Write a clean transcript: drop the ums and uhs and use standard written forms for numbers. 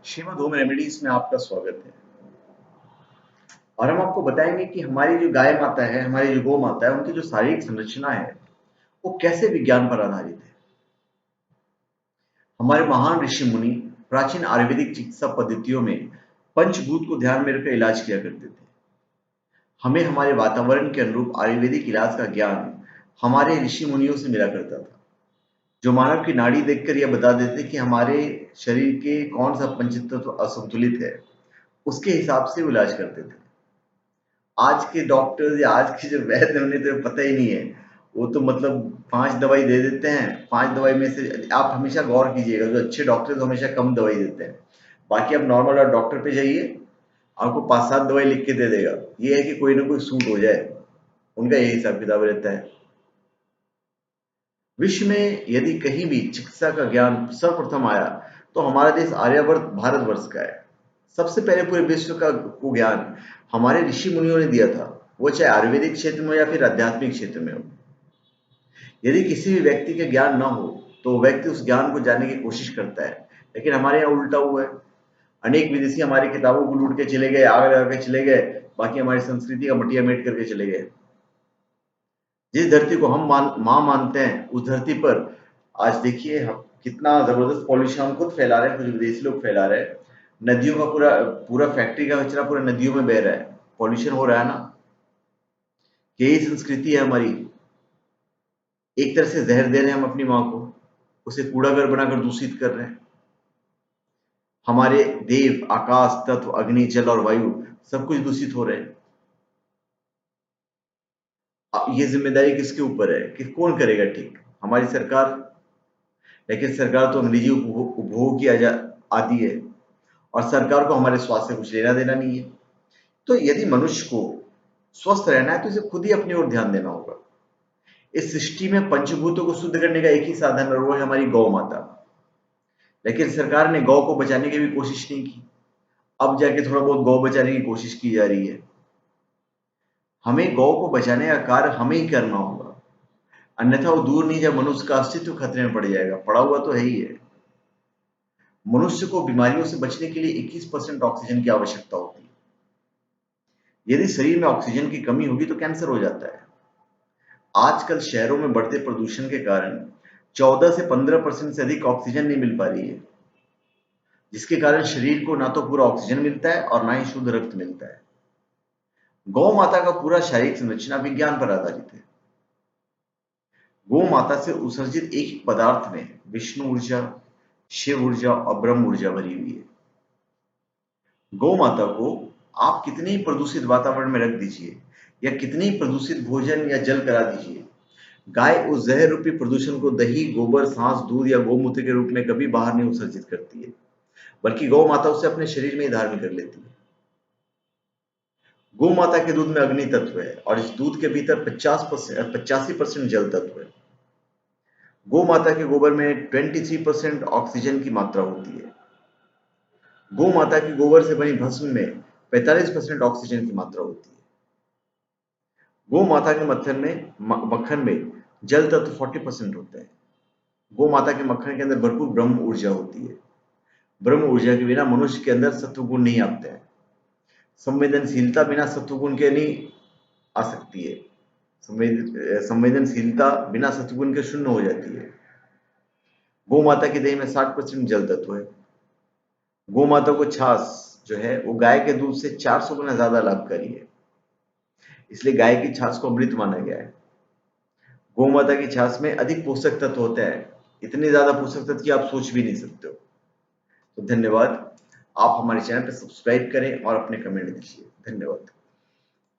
Shrimad home remedies में आपका स्वागत है। और हम आपको बताएंगे कि हमारी जो गाय माता है, हमारी जो गौ माता है, उनकी जो शारीरिक संरचना है वो कैसे विज्ञान पर आधारित है। हमारे महान ऋषि मुनि प्राचीन आयुर्वेदिक चिकित्सा पद्धतियों में पंचभूत को ध्यान में रखकर इलाज किया करते थे। हमें हमारे वातावरण के अनुरूप आयुर्वेदिक इलाज का ज्ञान हमारे ऋषि मुनियों से मिला करता था, जो मानव की नाड़ी देखकर यह बता देते कि हमारे शरीर के कौन सा पंचतत्व असंतुलित है, उसके हिसाब से वो इलाज करते थे। आज के डॉक्टर्स या आज के जो वैद्य उन्हें तो पता ही नहीं है। वो तो मतलब 5 दवाई दे देते हैं। 5 दवाई में से आप हमेशा गौर कीजिएगा, जो अच्छे डॉक्टर्स हमेशा कम दवाई देते हैं। बाकी आप नॉर्मल और डॉक्टर पे जाइए, आपको 5-7 दवाई लिख के दे देगा। ये है कि कोई ना कोई सूट हो जाए, उनका यही हिसाब किताब रहता है। विश्व में यदि कहीं भी चिकित्सा का ज्ञान सर्वप्रथम आया तो हमारा देश आर्यवर्त भारतवर्ष का है। सबसे पहले पूरे विश्व का को ज्ञान हमारे ऋषि मुनियों ने दिया था, वो चाहे आयुर्वेदिक क्षेत्र में हो या फिर आध्यात्मिक क्षेत्र में हो। यदि किसी भी व्यक्ति के ज्ञान न हो तो व्यक्ति उस ज्ञान को जानने की कोशिश करता है, लेकिन हमारे यहाँ उल्टा हुआ है। अनेक विदेशी हमारी किताबों को लूट के चले गए, आग लगा के चले गए, बाकी हमारी संस्कृति का मटिया मेट करके चले गए। जिस धरती को हम माँ मानते हैं, उस धरती पर आज देखिए हम कितना जबरदस्त पॉल्यूशन हम खुद फैला रहे हैं, कुछ विदेशी लोग फैला रहे हैं। नदियों का पूरा पूरा फैक्ट्री का कचरा पूरा नदियों में बह रहा है, पॉल्यूशन हो रहा है ना। यही संस्कृति है हमारी। एक तरह से जहर दे रहे हैं हम अपनी माँ को, उसे कूड़ाघर बनाकर दूषित कर रहे हैं। हमारे देव, आकाश तत्व, अग्नि, जल और वायु सब कुछ दूषित हो रहे हैं। ये जिम्मेदारी किसके ऊपर है कि कौन करेगा ठीक? हमारी सरकार। लेकिन सरकार तो अंग्रेजी उपभोग की आदि है, और सरकार को हमारे स्वास्थ्य से कुछ लेना देना नहीं है। तो यदि मनुष्य को स्वस्थ रहना है तो इसे खुद ही अपनी ओर ध्यान देना होगा। इस सृष्टि में पंचभूतों को शुद्ध करने का एक ही साधन है, वो है हमारी गौ माता। लेकिन सरकार ने गौ को बचाने की भी कोशिश नहीं की। अब जाके थोड़ा बहुत गौ बचाने की कोशिश की जा रही है। हमें गौ को बचाने का कार्य हमें ही करना होगा, अन्यथा वो दूर नहीं जब मनुष्य का अस्तित्व खतरे में पड़ जाएगा। पड़ा हुआ तो है ही है। मनुष्य को बीमारियों से बचने के लिए 21% ऑक्सीजन की आवश्यकता होती है। यदि शरीर में ऑक्सीजन की कमी होगी तो कैंसर हो जाता है। आजकल शहरों में बढ़ते प्रदूषण के कारण 14 से 15% से अधिक ऑक्सीजन नहीं मिल पा रही है, जिसके कारण शरीर को ना तो पूरा ऑक्सीजन मिलता है और ना ही शुद्ध रक्त मिलता है। गौ माता का पूरा शारीरिक संरचना विज्ञान पर आधारित है। गौ माता से उत्सर्जित एक ही पदार्थ में विष्णु ऊर्जा, शिव ऊर्जा और ब्रह्म ऊर्जा भरी हुई है। गौ माता को आप कितने ही प्रदूषित वातावरण में रख दीजिए या कितने ही प्रदूषित भोजन या जल करा दीजिए, गाय उस जहर रूपी प्रदूषण को दही, गोबर, सांस, दूध या गौमूत्र के रूप में कभी बाहर नहीं उत्सर्जित करती है, बल्कि गौ माता उसे अपने शरीर में ही धारण कर लेती है। गौ माता के दूध में अग्नि तत्व है और इस दूध के भीतर 85% जल तत्व है। गौ माता के गोबर में 23% ऑक्सीजन की मात्रा होती है। गौ माता के गोबर से बनी भस्म में 45% ऑक्सीजन की मात्रा होती है। गौ माता के मक्खन में जल तत्व 40% होते हैं। गौ माता के मक्खन के अंदर भरपूर ब्रह्म ऊर्जा होती है। ब्रह्म ऊर्जा के बिना मनुष्य के अंदर सत्वगुण नहीं आते हैं। संवेदनशीलता बिना सत्वगुण के नहीं आ सकती है। संवेदनशीलता बिना सत्वगुण के शून्य हो जाती है। गौ माता के दही में 60% जल तत्व है। गौ माता को छाछ जो है वो गाय के दूध से 400 गुना ज्यादा लाभकारी है, इसलिए गाय की छाछ को अमृत माना गया है। गौ माता की छाछ में अधिक पोषक तत्व होते हैं, इतने ज्यादा पोषक तत्व की आप सोच भी नहीं सकते हो। तो धन्यवाद। आप हमारे चैनल पर सब्सक्राइब करें और अपने कमेंट दीजिए। धन्यवाद।